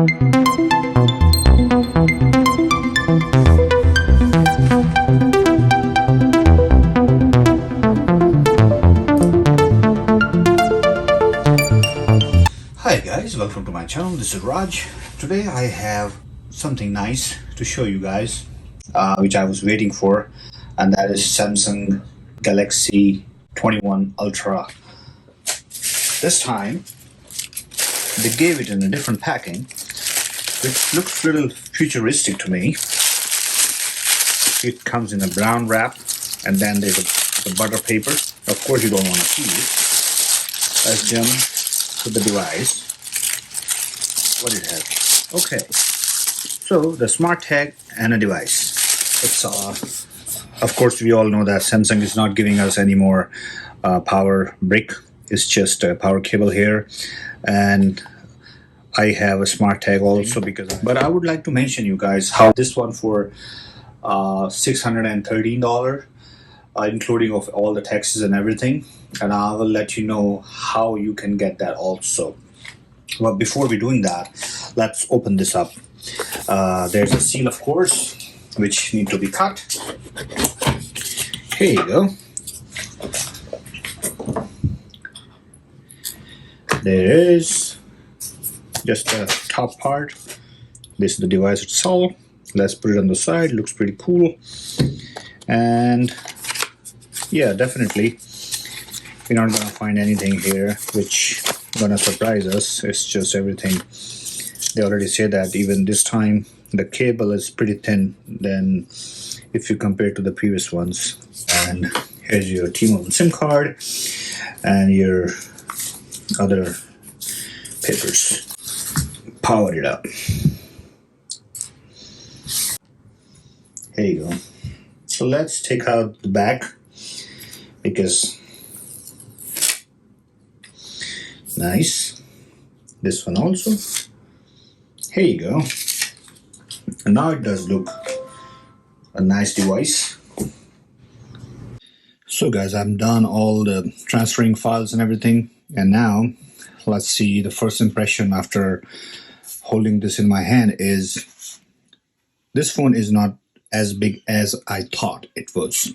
Hi guys, welcome to my channel. This is Raj. Today I have something nice to show you guys, which I was waiting for, and that is Samsung Galaxy 21 Ultra. This time they gave it in a different packing, which looks a little futuristic to me. It comes in a brown wrap, and then there's a butter paper. Of course, you don't want to see it. Let's jump to the device. What it has? Okay, so the smart tag and a device. It's of course we all know that Samsung is not giving us any more power brick. It's just a power cable here, and I have a smart tag also but I would like to mention you guys how this one for $613, including of all the taxes and everything, and I will let you know how you can get that also. But before we doing that, let's open this up. There's a seal, of course, which need to be cut. Here you go. There is just the top part. This is the device itself. Let's put it on the side. Looks pretty cool. And yeah, definitely we're not gonna find anything here which gonna surprise us. It's just everything. They already said that even this time the cable is pretty thin than if you compare to the previous ones. And here's your T-Mobile SIM card and your other papers. Power it up. Here you go. So let's take out the back, because nice. This one also. Here you go. And now it does look a nice device. So guys, I'm done all the transferring files and everything, and now let's see the first impression after holding this in my hand is this phone is not as big as I thought it was.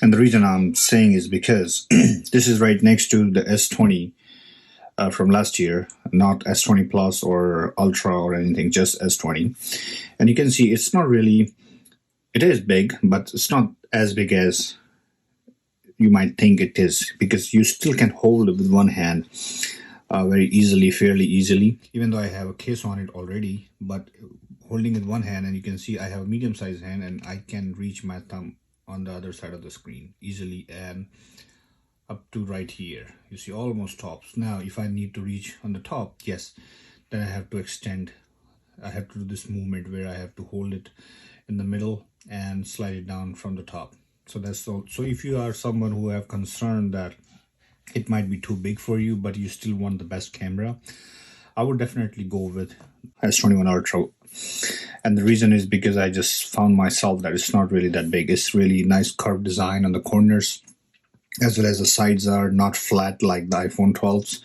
And the reason I'm saying is because this is right next to the S20 from last year, not S20 Plus or Ultra or anything, just S20. And you can see it's not really, it is big, but it's not as big as you might think it is, because you still can hold it with one hand very easily, fairly easily, even though I have a case on it already. But holding it one hand, and you can see I have a medium-sized hand, and I can reach my thumb on the other side of the screen easily, and up to right here, you see, almost tops. Now if I need to reach on the top, yes, then I have to extend. I have to do this movement where I have to hold it in the middle and slide it down from the top. So that's all. So if you are someone who have concern that it might be too big for you, but you still want the best camera, I would definitely go with S21 Ultra. And the reason is because I just found myself that it's not really that big. It's really nice curved design on the corners, as well as the sides are not flat like the iPhone 12s.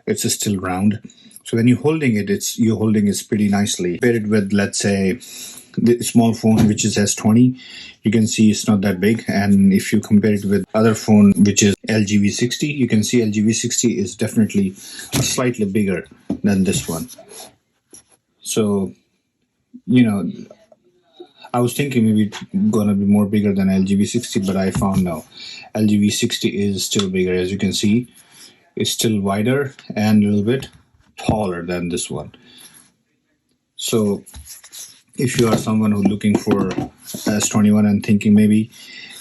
It's still round. So when you're holding it, you're holding it pretty nicely. Compare it with, let's say, the small phone which is S20, you can see it's not that big. And if you compare it with other phone which is LG V60, you can see LG V60 is definitely slightly bigger than this one. So, you know, I was thinking maybe it's gonna be more bigger than LG V60, but I found no. LG V60 is still bigger. As you can see, it's still wider and a little bit taller than this one. So if you are someone who's looking for S21 and thinking maybe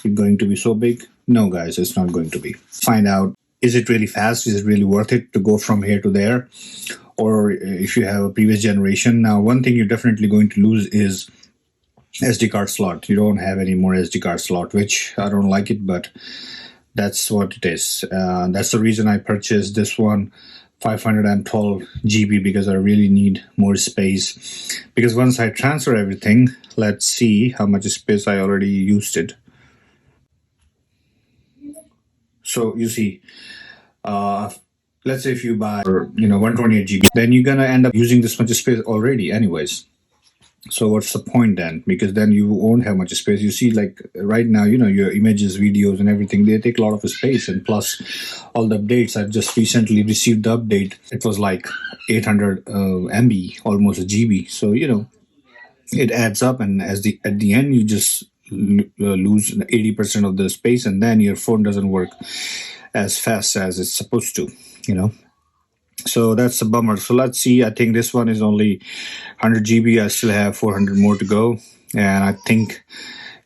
it's going to be so big, no guys, it's not going to be. Find out, is it really fast? Is it really worth it to go from here to there? Or if you have a previous generation. Now, one thing you're definitely going to lose is SD card slot. You don't have any more SD card slot, which I don't like it, but that's what it is. That's the reason I purchased this one, 512 GB, because I really need more space. Because once I transfer everything, let's see how much space I already used it. So you see, let's say if you buy 128 GB, then you're gonna end up using this much space already anyways. So what's the point then? Because then you won't have much space. You see, like right now, your images, videos, and everything, they take a lot of space. And plus, all the updates. I just recently received the update. It was like 800 MB, almost a GB. So it adds up, and at the end, you just lose 80% of the space, and then your phone doesn't work as fast as it's supposed to. So that's a bummer. So let's see. I think this one is only 100 GB. I still have 400 more to go. And I think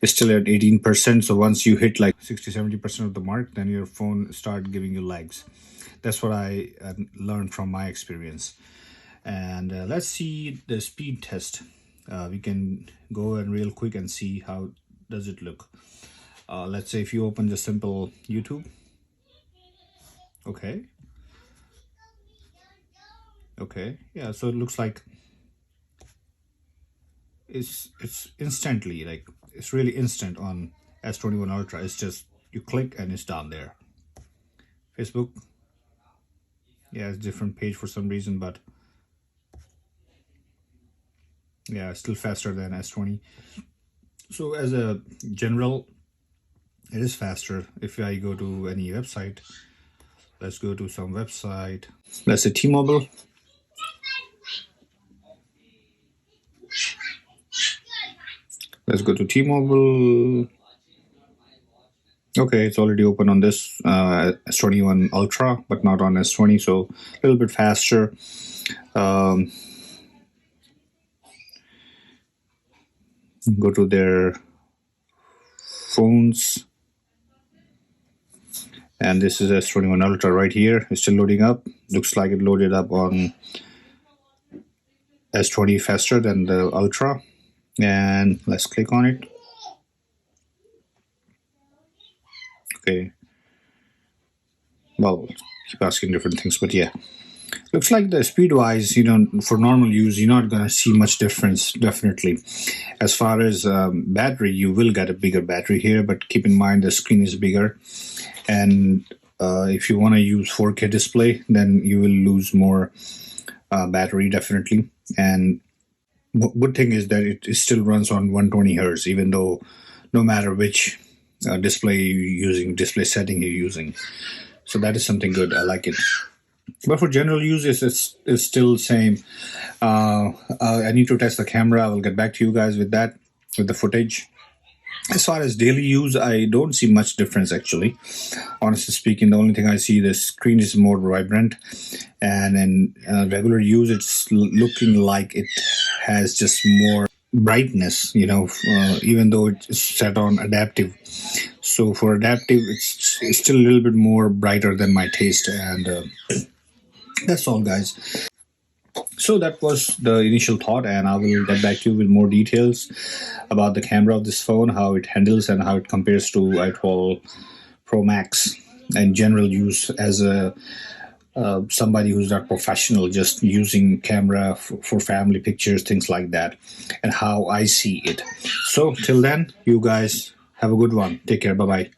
it's still at 18%. So once you hit like 60-70% of the mark, then your phone start giving you lags. That's what I learned from my experience. And let's see the speed test. We can go and real quick and see how does it look. Let's say if you open just simple YouTube. Okay, yeah, so it looks like it's instantly, like it's really instant on S21 Ultra. It's just you click and it's down there. Facebook, yeah, it's different page for some reason, but yeah, it's still faster than S20. So as a general, it is faster. If I go to any website, let's go to some website. Let's say T-Mobile. Let's go to T-Mobile. Okay, it's already open on this S21 Ultra, but not on S20, so a little bit faster. Go to their phones, and this is S21 Ultra right here. It's still loading up. Looks like it loaded up on S20 faster than the Ultra. And let's click on it. Okay, well, keep asking different things, but yeah, looks like the speed wise, for normal use, you're not gonna see much difference. Definitely, as far as battery, you will get a bigger battery here, but keep in mind the screen is bigger, and if you want to use 4K display, then you will lose more battery definitely. And good thing is that it still runs on 120 hertz, even though no matter which display you're using, display setting you're using. So that is something good. I like it. But for general use, it's still the same. I need to test the camera. I will get back to you guys with that, with the footage. As far as daily use, I don't see much difference actually. Honestly speaking, the only thing I see, the screen is more vibrant, and in regular use, it's looking like it has just more brightness, even though it's set on adaptive. So for adaptive, it's still a little bit more brighter than my taste, and that's all, guys. So that was the initial thought, and I will get back to you with more details about the camera of this phone, how it handles and how it compares to i12 Pro Max and general use as a somebody who's not professional, just using camera for family pictures, things like that, and how I see it. So till then, you guys have a good one. Take care. Bye-bye.